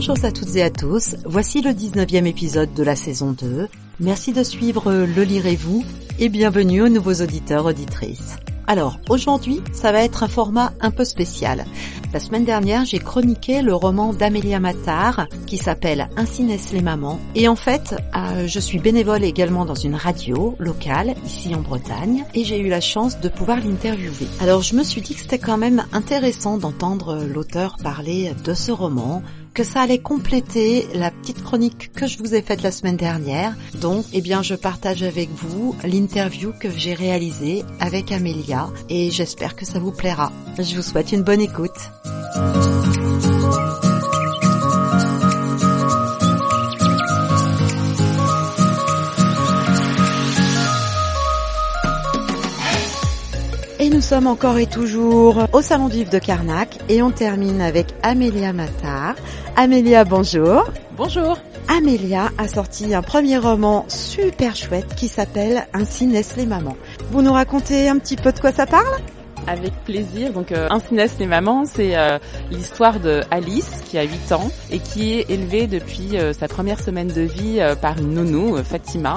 Bonjour à toutes et à tous, voici le 19e épisode de la saison 2. Merci de suivre Le Lirez-vous et bienvenue aux nouveaux auditeurs, auditrices. Alors, aujourd'hui, ça va être un format un peu spécial. La semaine dernière, j'ai chroniqué le roman d'Amélia Mattar qui s'appelle Ainsi naissent les mamans. Et en fait, je suis bénévole également dans une radio locale, ici en Bretagne, et j'ai eu la chance de pouvoir l'interviewer. Alors, je me suis dit que c'était quand même intéressant d'entendre l'auteur parler de ce roman, que ça allait compléter la petite chronique que je vous ai faite la semaine dernière. Donc, je partage avec vous l'interview que j'ai réalisée avec Amélia et j'espère que ça vous plaira. Je vous souhaite une bonne écoute. Et nous sommes encore et toujours au Salon du Livre de Carnac et on termine avec Amélia Mattar. Amélia, bonjour. Bonjour. Amélia a sorti un premier roman super chouette qui s'appelle Ainsi naissent les mamans. Vous nous racontez un petit peu de quoi ça parle ? Avec plaisir. Donc Ainsi naissent les mamans, c'est l'histoire de Alice qui a 8 ans et qui est élevée depuis sa première semaine de vie par une nounou, Fatima,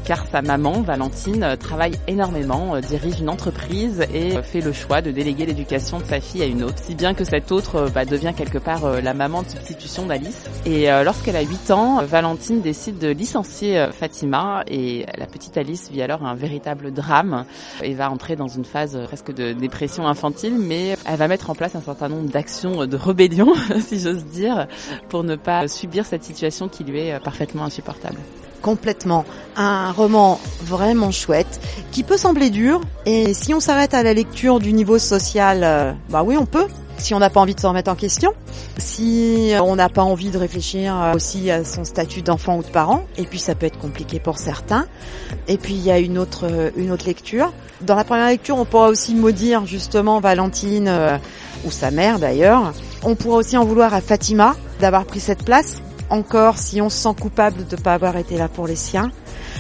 car sa maman, Valentine, travaille énormément, dirige une entreprise et fait le choix de déléguer l'éducation de sa fille à une autre, si bien que cette autre devient quelque part la maman de substitution d'Alice. Et lorsqu'elle a 8 ans, Valentine décide de licencier Fatima et la petite Alice vit alors un véritable drame et va entrer dans une phase presque de dépression infantile, mais elle va mettre en place un certain nombre d'actions de rébellion, si j'ose dire, pour ne pas subir cette situation qui lui est parfaitement insupportable. Complètement. Un roman vraiment chouette, qui peut sembler dur, et si on s'arrête à la lecture du niveau social, oui on peut, si on n'a pas envie de se remettre en question, si on n'a pas envie de réfléchir aussi à son statut d'enfant ou de parent, et puis ça peut être compliqué pour certains. Et puis il y a une autre lecture. Dans la première lecture, on pourra aussi maudire justement Valentine, ou sa mère d'ailleurs. On pourra aussi en vouloir à Fatima d'avoir pris cette place, encore si on se sent coupable de ne pas avoir été là pour les siens.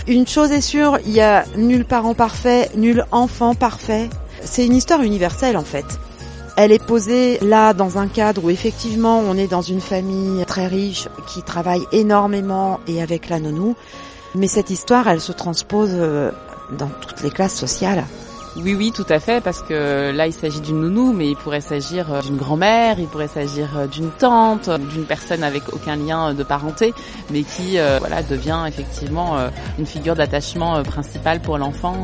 Une chose est sûre, il y a nul parent parfait, nul enfant parfait. C'est une histoire universelle en fait. Elle est posée là dans un cadre où effectivement on est dans une famille très riche qui travaille énormément et avec la nounou. Mais cette histoire, elle se transpose dans toutes les classes sociales. Oui, tout à fait, parce que là, il s'agit d'une nounou, mais il pourrait s'agir d'une grand-mère, il pourrait s'agir d'une tante, d'une personne avec aucun lien de parenté, mais qui devient effectivement une figure d'attachement principale pour l'enfant.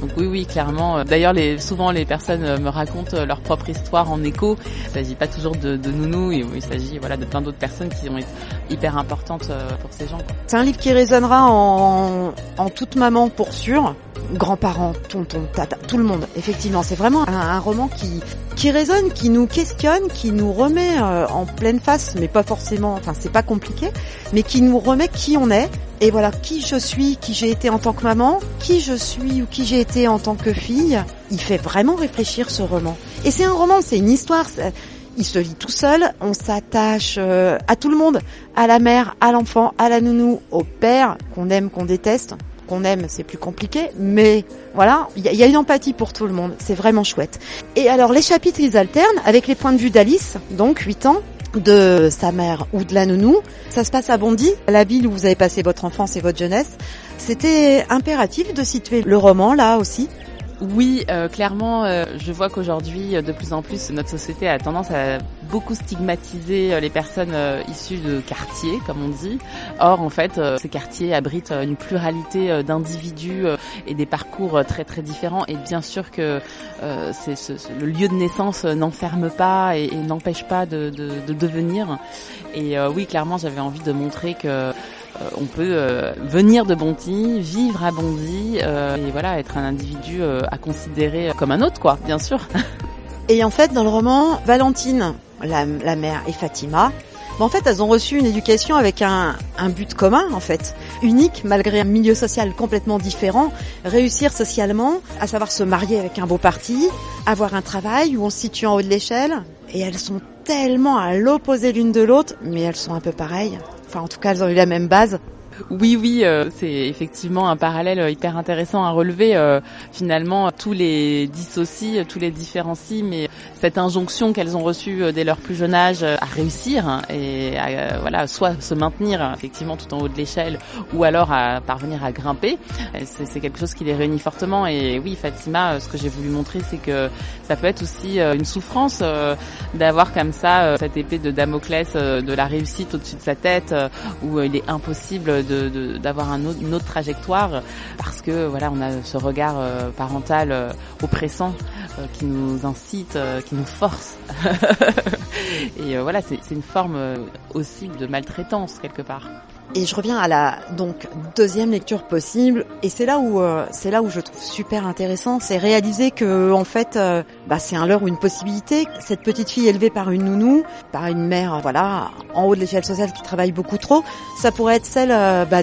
Donc oui, clairement. D'ailleurs, souvent les personnes me racontent leur propre histoire en écho. Il s'agit pas toujours de nounou, il s'agit de plein d'autres personnes qui vont être hyper importantes pour ces gens. C'est un livre qui résonnera en toute maman pour sûr. Grands-parents, tonton, tata, tout le monde. Effectivement, c'est vraiment un roman qui résonne, qui nous questionne, qui nous remet en pleine face, mais pas forcément, c'est pas compliqué, mais qui nous remet qui on est. Et voilà, qui je suis, qui j'ai été en tant que maman, qui je suis ou qui j'ai été en tant que fille. Il fait vraiment réfléchir ce roman. Et c'est un roman, c'est une histoire. Il se lit tout seul, on s'attache à tout le monde, à la mère, à l'enfant, à la nounou, au père, qu'on aime, qu'on déteste. Qu'on aime, c'est plus compliqué, mais voilà, il y a une empathie pour tout le monde, c'est vraiment chouette. Et alors les chapitres, ils alternent avec les points de vue d'Alice, donc 8 ans, de sa mère ou de la nounou. Ça se passe à Bondy, la ville où vous avez passé votre enfance et votre jeunesse. C'était impératif de situer le roman là aussi. Oui, clairement, je vois qu'aujourd'hui, de plus en plus, notre société a tendance à beaucoup stigmatiser les personnes issues de quartiers, comme on dit. Or, en fait, ces quartiers abritent une pluralité d'individus et des parcours très très différents. Et bien sûr que le lieu de naissance n'enferme pas et n'empêche pas de devenir. Et oui, clairement, j'avais envie de montrer que on peut venir de Bondy, vivre à Bondy et être un individu à considérer comme un autre, bien sûr. Et en fait, dans le roman, Valentine, la mère, et Fatima, en fait, elles ont reçu une éducation avec un but commun, en fait, unique, malgré un milieu social complètement différent, réussir socialement, à savoir se marier avec un beau parti, avoir un travail où on se situe en haut de l'échelle, et elles sont tellement à l'opposé l'une de l'autre, mais elles sont un peu pareilles. En tout cas, elles ont eu la même base. Oui, c'est effectivement un parallèle hyper intéressant à relever. Finalement, tous les dissocient, tous les différencient, mais cette injonction qu'elles ont reçue dès leur plus jeune âge à réussir et à voilà, soit se maintenir effectivement tout en haut de l'échelle ou alors à parvenir à grimper. C'est quelque chose qui les réunit fortement. Et oui, Fatima, ce que j'ai voulu montrer, c'est que ça peut être aussi une souffrance d'avoir comme ça cette épée de Damoclès de la réussite au-dessus de sa tête, où il est impossible d'avoir une autre trajectoire parce que voilà, on a ce regard parental oppressant qui nous incite, qui nous force. Et voilà, c'est une forme aussi de maltraitance quelque part. Et je reviens à la donc deuxième lecture possible, et c'est là où je trouve super intéressant, c'est réaliser que en fait c'est un leurre ou une possibilité. Cette petite fille élevée par une nounou, par une mère voilà en haut de l'échelle sociale qui travaille beaucoup trop, ça pourrait être celle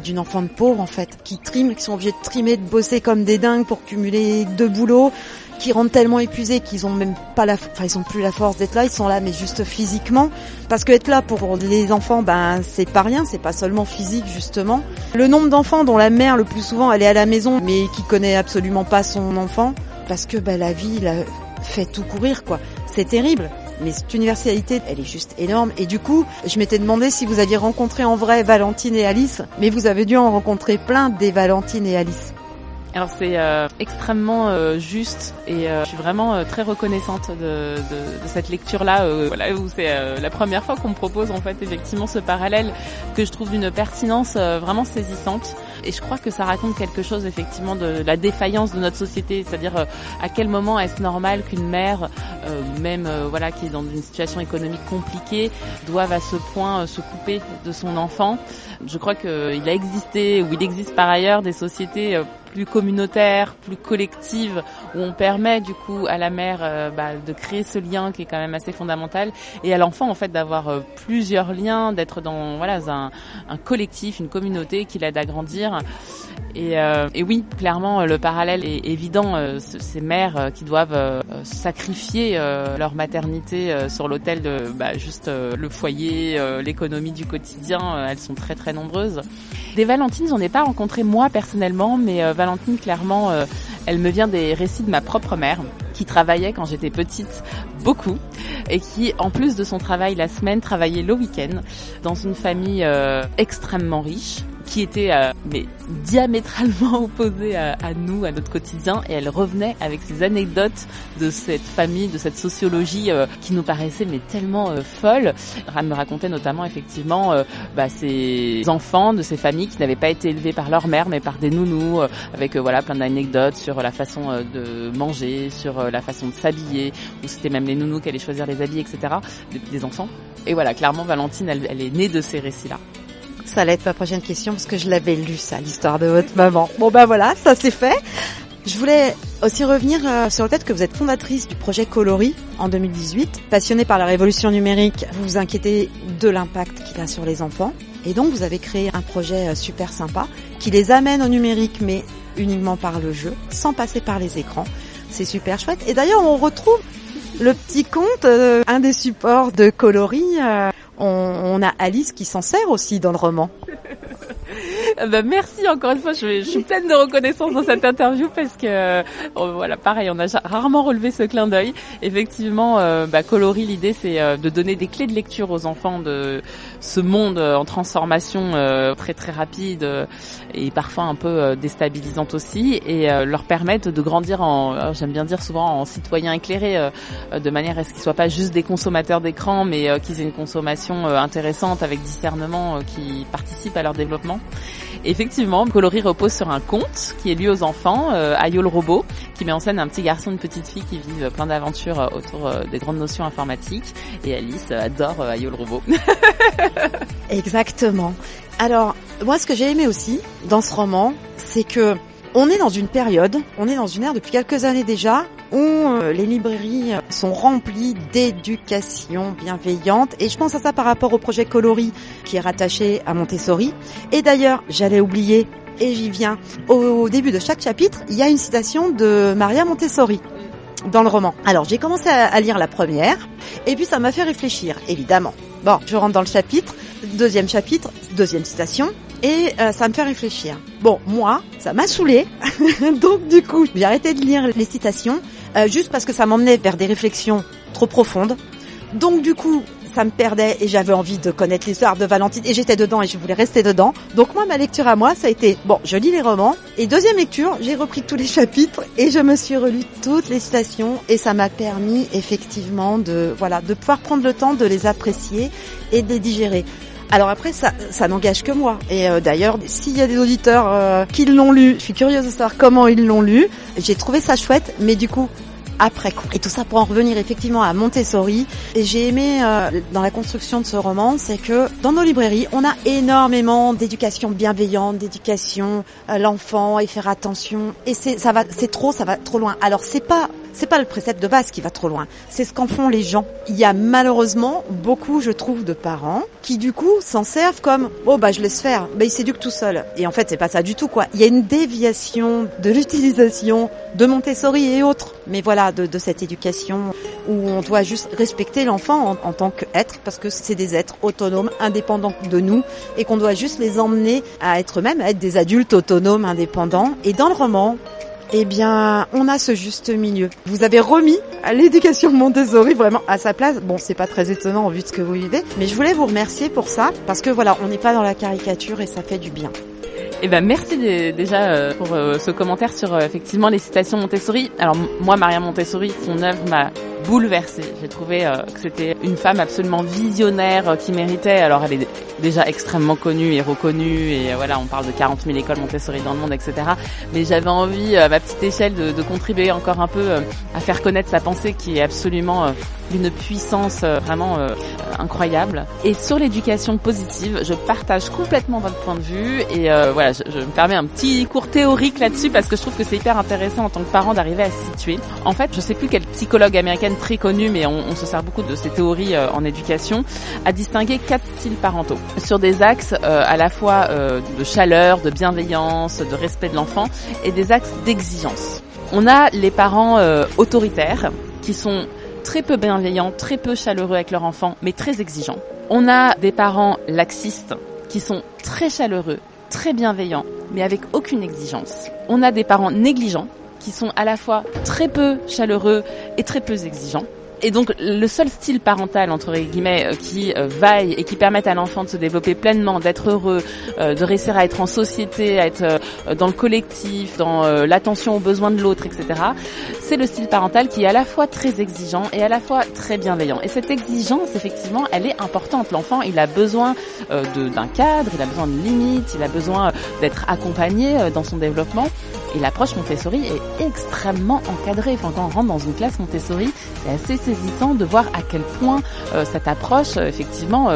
d'une enfant de pauvre en fait, qui sont obligés de trimer, de bosser comme des dingues pour cumuler 2 boulots, qui rentrent tellement épuisés qu'ils ont même pas ils ont plus la force d'être là, ils sont là mais juste physiquement, parce que être là pour les enfants c'est pas rien, c'est pas seulement physique justement. Le nombre d'enfants dont la mère le plus souvent elle est à la maison mais qui connaît absolument pas son enfant parce que la vie la fait tout courir quoi. C'est terrible. Mais cette universalité, elle est juste énorme. Et du coup, je m'étais demandé si vous aviez rencontré en vrai Valentine et Alice, mais vous avez dû en rencontrer plein des Valentine et Alice. Alors c'est extrêmement juste et je suis vraiment très reconnaissante de cette lecture-là, voilà, où c'est la première fois qu'on me propose en fait effectivement ce parallèle que je trouve d'une pertinence vraiment saisissante. Et je crois que ça raconte quelque chose effectivement de la défaillance de notre société, c'est-à-dire à quel moment est-ce normal qu'une mère, même voilà, qui est dans une situation économique compliquée, doive à ce point se couper de son enfant. Je crois qu'il a existé, ou il existe par ailleurs, des sociétés plus communautaires, plus collectives, où on permet du coup à la mère de créer ce lien qui est quand même assez fondamental, et à l'enfant en fait d'avoir plusieurs liens, d'être dans voilà un collectif, une communauté qui l'aide à grandir. Et oui, clairement, le parallèle est évident. Ces mères qui doivent sacrifier leur maternité sur l'autel de juste le foyer, l'économie du quotidien, elles sont très très nombreuses. Des Valentines, j'en ai pas rencontré moi personnellement, mais Valentine, clairement, elle me vient des récits de ma propre mère, qui travaillait quand j'étais petite beaucoup, et qui, en plus de son travail la semaine, travaillait le week-end dans une famille extrêmement riche, qui était mais diamétralement opposée à nous, à notre quotidien, et elle revenait avec ces anecdotes de cette famille, de cette sociologie qui nous paraissait mais tellement folle. Elle me racontait notamment effectivement ces enfants de ces familles qui n'avaient pas été élevés par leur mère mais par des nounous, avec voilà plein d'anecdotes sur la façon de manger, sur la façon de s'habiller, où c'était même les nounous qui allaient choisir les habits, etc. des enfants. Et voilà, clairement Valentine, elle est née de ces récits-là. Ça allait être ma prochaine question parce que je l'avais lu ça, l'histoire de votre maman. Bon voilà, ça c'est fait. Je voulais aussi revenir sur le fait que vous êtes fondatrice du projet Coloris en 2018. Passionnée par la révolution numérique, vous vous inquiétez de l'impact qu'il a sur les enfants. Et donc vous avez créé un projet super sympa qui les amène au numérique mais uniquement par le jeu, sans passer par les écrans. C'est super chouette. Et d'ailleurs on retrouve le petit conte, un des supports de Coloris. On a Alice qui s'en sert aussi dans le roman. Merci encore une fois, je suis pleine de reconnaissance dans cette interview parce que voilà, pareil, on a rarement relevé ce clin d'œil. Effectivement, Coloris, l'idée c'est de donner des clés de lecture aux enfants de ce monde en transformation très très rapide et parfois un peu déstabilisante aussi, et leur permettre de grandir j'aime bien dire souvent en citoyens éclairés, de manière à ce qu'ils soient pas juste des consommateurs d'écran, mais qu'ils aient une consommation intéressante avec discernement qui participe à leur développement. Et effectivement, Coloris repose sur un conte qui est lu aux enfants, Ayo le robot, qui met en scène un petit garçon et une petite fille qui vivent plein d'aventures autour des grandes notions informatiques. Et Alice adore Ayo le robot. Exactement. Alors, moi, ce que j'ai aimé aussi dans ce roman, c'est que on est dans une période, on est dans une ère depuis quelques années déjà, où les librairies sont remplies d'éducation bienveillante. Et je pense à ça par rapport au projet Coloris, qui est rattaché à Montessori. Et d'ailleurs, j'allais oublier, et j'y viens, au début de chaque chapitre, il y a une citation de Maria Montessori dans le roman. Alors, j'ai commencé à lire la première, et puis ça m'a fait réfléchir, évidemment. Bon, je rentre dans le chapitre, deuxième citation, et ça me fait réfléchir. Bon, moi, ça m'a saoulée, donc du coup, j'ai arrêté de lire les citations, juste parce que ça m'emmenait vers des réflexions trop profonde. Donc du coup, ça me perdait et j'avais envie de connaître l'histoire de Valentine et j'étais dedans et je voulais rester dedans. Donc moi, ma lecture à moi, ça a été, bon, je lis les romans et deuxième lecture, j'ai repris tous les chapitres et je me suis relu toutes les citations et ça m'a permis effectivement de pouvoir prendre le temps de les apprécier et de les digérer. Alors après, ça n'engage que moi. Et d'ailleurs, s'il y a des auditeurs qui l'ont lu, je suis curieuse de savoir comment ils l'ont lu. J'ai trouvé ça chouette, mais du coup, après coup. Et tout ça pour en revenir effectivement à Montessori. Et j'ai aimé dans la construction de ce roman, c'est que dans nos librairies, on a énormément d'éducation bienveillante, d'éducation à l'enfant et faire attention. Et ça va trop loin. Alors c'est pas le précepte de base qui va trop loin. C'est ce qu'en font les gens. Il y a malheureusement beaucoup, je trouve, de parents qui du coup s'en servent comme je laisse faire. Il s'éduque tout seul. Et en fait, c'est pas ça du tout, quoi. Il y a une déviation de l'utilisation de Montessori et autres. Mais voilà, de cette éducation où on doit juste respecter l'enfant en tant qu'être, parce que c'est des êtres autonomes, indépendants de nous, et qu'on doit juste les emmener à être des adultes autonomes, indépendants. Et dans le roman, on a ce juste milieu. Vous avez remis à l'éducation Montessori vraiment à sa place. Bon, c'est pas très étonnant vu de ce que vous vivez, mais je voulais vous remercier pour ça, parce que on n'est pas dans la caricature et ça fait du bien. Merci déjà pour ce commentaire sur effectivement les citations Montessori. Alors moi, Maria Montessori, son œuvre m'a bouleversée. J'ai trouvé que c'était une femme absolument visionnaire qui méritait. Alors elle est déjà extrêmement connue et reconnue et on parle de 40 000 écoles Montessori dans le monde, etc. Mais j'avais envie à ma petite échelle de contribuer encore un peu à faire connaître sa pensée qui est absolument d'une puissance vraiment incroyable. Et sur l'éducation positive, je partage complètement votre point de vue et je me permets un petit cours théorique là-dessus parce que je trouve que c'est hyper intéressant en tant que parent d'arriver à se situer. En fait, je sais plus quelle psychologue américaine très connue, mais on se sert beaucoup de ces théories en éducation, a distingué 4 styles parentaux sur des axes à la fois de chaleur, de bienveillance, de respect de l'enfant et des axes d'exigence. On a les parents autoritaires qui sont très peu bienveillants, très peu chaleureux avec leur enfant, mais très exigeants. On a des parents laxistes qui sont très chaleureux, très bienveillants, mais avec aucune exigence. On a des parents négligents qui sont à la fois très peu chaleureux et très peu exigeants. Et donc le seul style parental entre guillemets qui vaille et qui permette à l'enfant de se développer pleinement, d'être heureux, de réussir à être en société, à être dans le collectif, dans l'attention aux besoins de l'autre, etc. C'est le style parental qui est à la fois très exigeant et à la fois très bienveillant. Et cette exigence, effectivement, elle est importante. L'enfant, il a besoin d'un cadre, il a besoin de limites, il a besoin d'être accompagné dans son développement. Et l'approche Montessori est extrêmement encadrée. Enfin, quand on rentre dans une classe Montessori, c'est assez saisissant de voir à quel point cette approche, effectivement,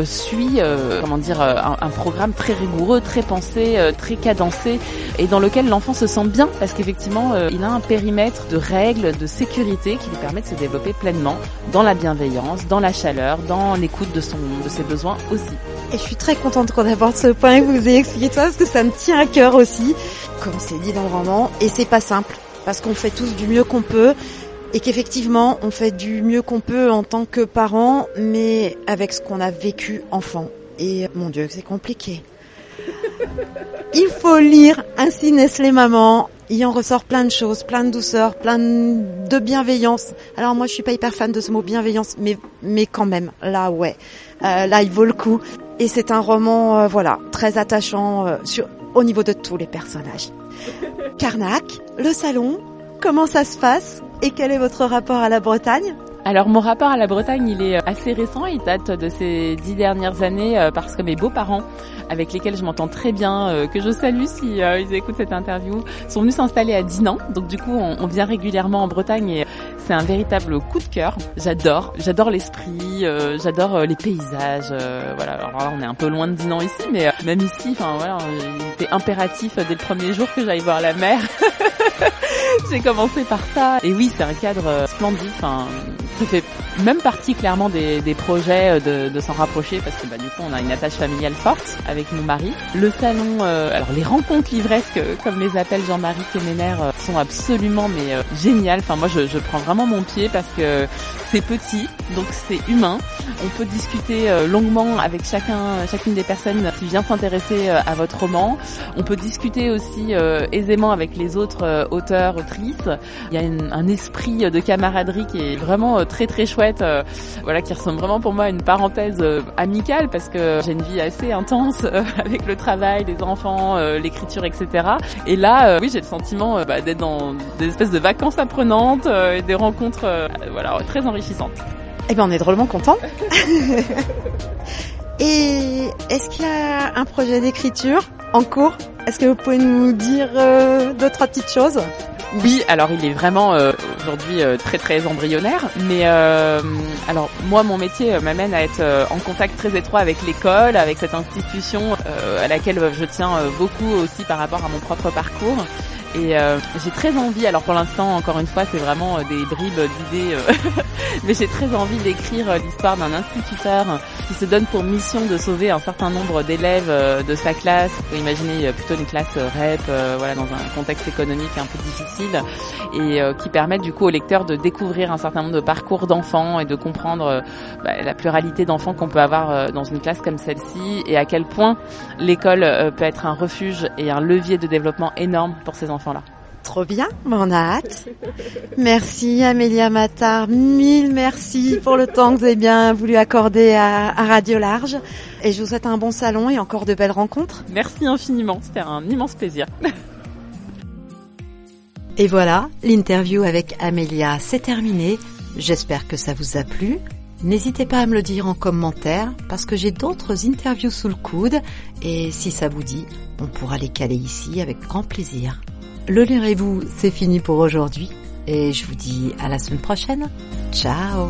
suit un programme très rigoureux, très pensé, très cadencé, et dans lequel l'enfant se sent bien, parce qu'effectivement, il a un périmètre de règles, de sécurité qui lui permet de se développer pleinement dans la bienveillance, dans la chaleur, dans l'écoute de ses besoins aussi. Et je suis très contente qu'on aborde ce point et que vous ayez expliqué tout ça, parce que ça me tient à cœur aussi, comme c'est dit dans le roman, et c'est pas simple, parce qu'on fait tous du mieux qu'on peut, et qu'effectivement, on fait du mieux qu'on peut en tant que parents, mais avec ce qu'on a vécu enfant. Et mon Dieu, c'est compliqué. Il faut lire Ainsi naissent les mamans. Il en ressort plein de choses, plein de douceur, plein de bienveillance. Alors moi, je suis pas hyper fan de ce mot bienveillance, mais quand même, là, ouais. Là, il vaut le coup. Et c'est un roman, très attachant au niveau de tous les personnages. Carnac, le salon, comment ça se passe et quel est votre rapport à la Bretagne ? Alors mon rapport à la Bretagne, il est assez récent, il date de ces 10 dernières années parce que mes beaux-parents, avec lesquels je m'entends très bien, que je salue si ils écoutent cette interview, sont venus s'installer à Dinan. Donc du coup, on vient régulièrement en Bretagne et c'est un véritable coup de cœur. J'adore l'esprit, j'adore les paysages. Alors là, on est un peu loin de Dinan ici, mais même ici, il était impératif dès le premier jour que j'aille voir la mer. J'ai commencé par ça. Et oui, c'est un cadre splendide. Ça fait même partie clairement des projets de s'en rapprocher parce que du coup on a une attache familiale forte avec mon mari. Le salon, alors les rencontres livresques comme les appelle Jean-Marie Kemener sont absolument géniales. Moi je prends vraiment mon pied parce que c'est petit, donc c'est humain. On peut discuter longuement avec chacune des personnes qui vient s'intéresser à votre roman. On peut discuter aussi aisément avec les autres auteurs, autrices. Il y a un esprit de camaraderie qui est vraiment très très chouette, qui ressemble vraiment pour moi à une parenthèse amicale, parce que j'ai une vie assez intense avec le travail, les enfants, l'écriture, etc. Et là, oui, j'ai le sentiment d'être dans des espèces de vacances apprenantes et des rencontres très enrichissantes. Eh ben, on est drôlement contents. Et est-ce qu'il y a un projet d'écriture en cours? Est-ce que vous pouvez nous dire 2-3 petites choses? Oui, alors il est vraiment aujourd'hui très très embryonnaire, mais alors moi mon métier m'amène à être en contact très étroit avec l'école, avec cette institution à laquelle je tiens beaucoup aussi par rapport à mon propre parcours. Et j'ai très envie, alors pour l'instant encore une fois c'est vraiment des bribes d'idées, mais j'ai très envie d'écrire l'histoire d'un instituteur qui se donne pour mission de sauver un certain nombre d'élèves de sa classe. Vous pouvez imaginer plutôt une classe REP, dans un contexte économique un peu difficile, et qui permettent du coup au lecteur de découvrir un certain nombre de parcours d'enfants et de comprendre la pluralité d'enfants qu'on peut avoir dans une classe comme celle-ci, et à quel point l'école peut être un refuge et un levier de développement énorme pour ces enfants-là. Trop bien, on a hâte. Merci Amélia Mattard, 1000 merci pour le temps que vous avez bien voulu accorder à Radio Large. Et je vous souhaite un bon salon et encore de belles rencontres. Merci infiniment, c'était un immense plaisir. Et voilà, l'interview avec Amélia, c'est terminé. J'espère que ça vous a plu. N'hésitez pas à me le dire en commentaire, parce que j'ai d'autres interviews sous le coude, et si ça vous dit, on pourra les caler ici avec grand plaisir. Le Lirez-vous, c'est fini pour aujourd'hui, et je vous dis à la semaine prochaine. Ciao!